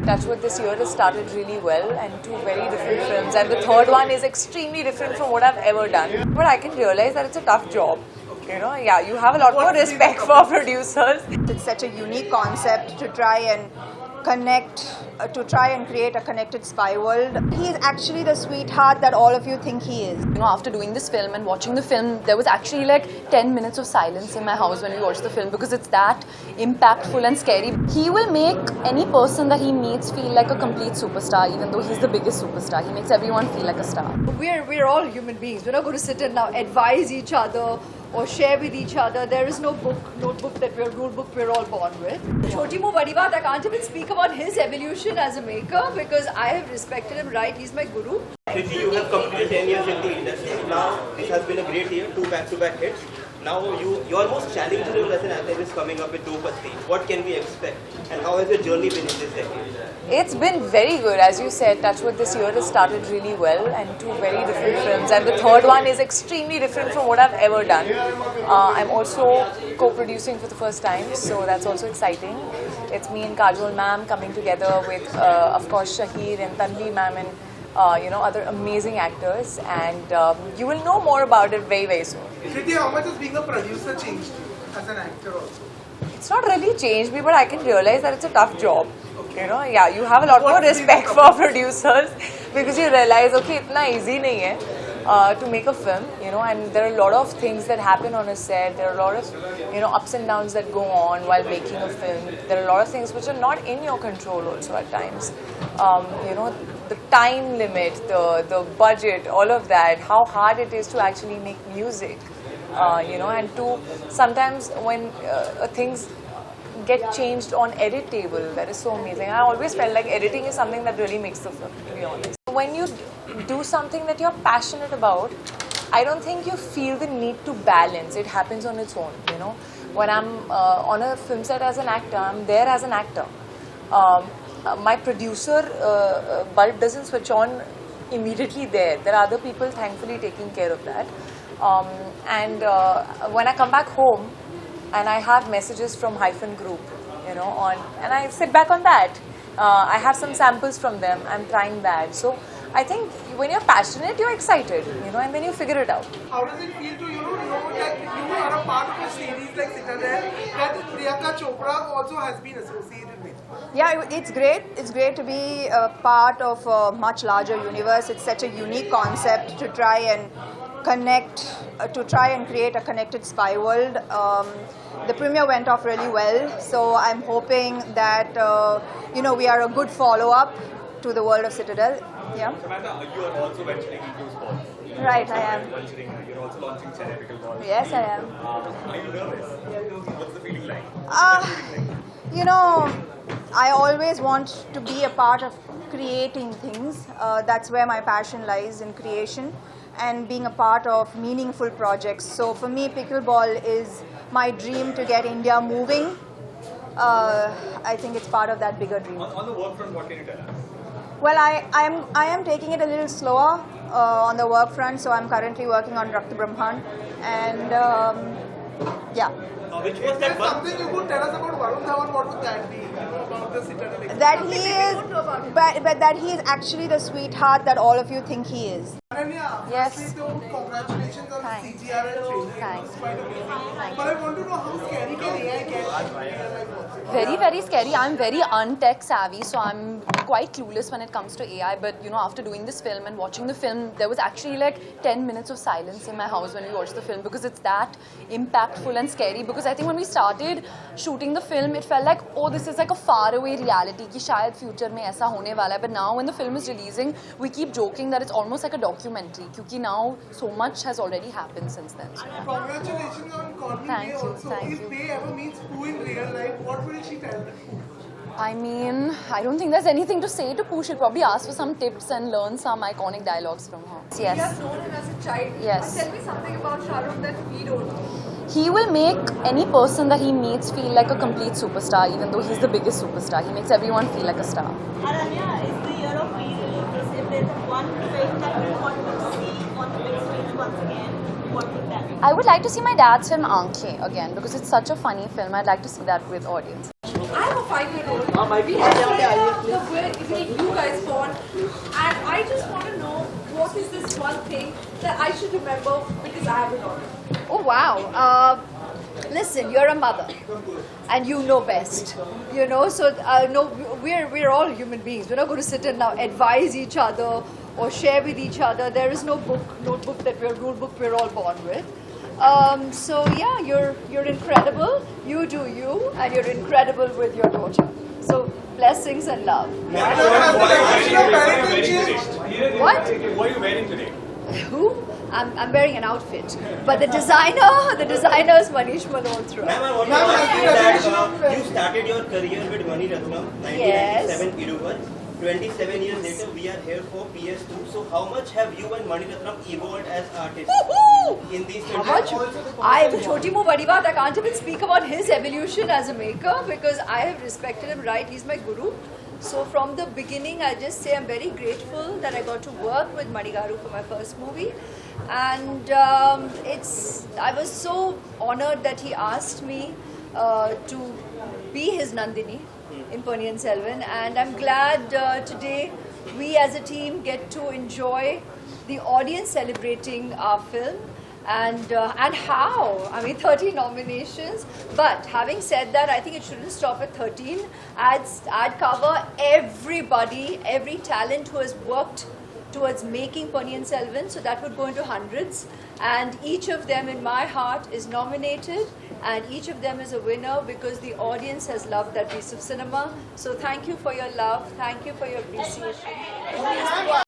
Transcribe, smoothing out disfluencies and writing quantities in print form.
Touchwood this year has started really well, and two very different films, and the third one is extremely different from what I've ever done. But I can realize that it's a tough job. You know, yeah, you have a lot more respect for producers. It's such a unique concept to try and connect, to try and create a connected spy world. He is actually the sweetheart that all of you think he is. You know, after doing this film and watching the film, there was actually like 10 minutes of silence in my house when we watched the film because it's that impactful and scary. He will make any person that he meets feel like a complete superstar, even though he's the biggest superstar. He makes everyone feel like a star. We're all human beings. We're not going to sit and now advise each other or share with each other. There is no notebook rule book we're all born with. Choti Mo Badi Baat, I can't even speak about his evolution as a maker because I have respected him, right? He's my guru. Kriti, you have completed 10 years in the industry. Now, it has been a great year, 2 back-to-back hits. Now, your most challenging role as an actor is coming up with Dopasti. What can we expect? And how has your journey been in this decade? It's been very good. As you said, Touchwood this year has started really well, and two very different films, and the third one is extremely different from what I've ever done. I'm also co-producing for the first time, so that's also exciting. It's me and Kajol ma'am coming together with, of course, Shahir and Tanvi ma'am and other amazing actors, and you will know more about it very, very soon. Kriti, how much has being a producer changed you as an actor also? It's not really changed me, but I can realize that it's a tough job. You know, yeah, you have a lot more respect for producers because you realize, okay, itna easy nahi hai to make a film, you know, and there are a lot of things that happen on a set. There are a lot of, ups and downs that go on while making a film. There are a lot of things which are not in your control also at times. The time limit, the budget, all of that, how hard it is to actually make music, and to sometimes when things get changed on edit table, that is so amazing. I always felt like editing is something that really makes the film, to be honest. When you do something that you're passionate about, I don't think you feel the need to balance. It happens on its own, When I'm on a film set as an actor, I'm there as an actor. My producer bulb doesn't switch on immediately there. There are other people thankfully taking care of that. When I come back home and I have messages from Hyphen Group, and I sit back on that. I have some samples from them. I'm trying that. So I think when you're passionate, you're excited, and then you figure it out. How does it feel to know that you are a part of a series like Citadel that Priyanka Chopra also has been associated with? Yeah, it's great. It's great to be a part of a much larger universe. It's such a unique concept to try and connect, to try and create a connected spy world. The premiere went off really well, so I'm hoping that we are a good follow-up to the world of Citadel. Yeah. Samantha, you are also venturing into sports. Right, I am. You're also launching Chennai Pickleball. Yes, I am. Are you nervous? What's the feeling like? I always want to be a part of creating things. That's where my passion lies, in creation and being a part of meaningful projects. So for me, pickleball is my dream to get India moving. I think it's part of that bigger dream. On the work front, what can you tell us? Well, I am taking it a little slower on the work front, so I'm currently working on Rakta Brahman, and yeah. Which was that one? Something you could tell us about Varun Dhawan, what would that be? About the Citadel? That he is, but that he is actually the sweetheart that all of you think he is. Ananya, Yes. congratulations on Thanks. CGR and trailer. Thanks. It's quite amazing. Thank But I want to know how scary can AI get? Very, very scary. I'm very un-tech savvy, so I'm quite clueless when it comes to AI. But, after doing this film and watching the film, there was actually like 10 minutes of silence in my house when we watched the film because it's that impactful and scary. Because I think when we started shooting the film, it felt like, oh, this is like a faraway reality, ki shayad future mein aisa hone wala hai. But now when the film is releasing, we keep joking that it's almost like a documentary, because now so much has already happened since then. So, yeah. Congratulations on calling Thank May you, also. thank If you. May ever meets Pooh in real life, what will she tell them? I mean, I don't think there's anything to say to Pooh. She'll probably ask for some tips and learn some iconic dialogues from her. We have Yes. known him as a child. Yes. Tell me something about Shah Rukh that we don't know. He will make any person that he meets feel like a complete superstar, even though he's the biggest superstar. He makes everyone feel like a star. Ananya, is the year of re-release. If there's one film that you want to see on the big screen once again, what would that be? I would like to see my dad's film Aankhein again because it's such a funny film. I'd like to see that with audience. I have a 5-year-old. We have the that I should remember because I have an order. Oh wow. Listen, you're a mother, and you know best. You know, so no, we're all human beings. We're not going to sit and now advise each other or share with each other. There is no notebook that rule book we're all born with. So yeah, you're incredible. You do you, and you're incredible with your daughter. So blessings and love. Has the direction of parenting changed? What? What are you wearing today? Who? I'm wearing an outfit, but the designer is Manish Malhotra. Ma'am, I want to Ma'am, ask you has the that direction you started your career with Mani Ratnam, Yes. 1997 Iruvan. 27 years later, we are here for PS2. So how much have you and Mani Ratnam evolved as artists in these 20 How much? Choti Mo Badi Baat, I can't even speak about his evolution as a maker because I have respected him, right? He's my guru. So from the beginning, I just say I'm very grateful that I got to work with Mani Garu for my first movie. And I was so honored that he asked me to be his Nandini in Ponniyin Selvan, and I'm glad today we as a team get to enjoy the audience celebrating our film and how. I mean, 13 nominations. But having said that, I think it shouldn't stop at 13. I'd cover everybody, every talent who has worked towards making Ponniyin Selvan, so that would go into hundreds, and each of them in my heart is nominated, and each of them is a winner because the audience has loved that piece of cinema. So thank you for your love, thank you for your appreciation.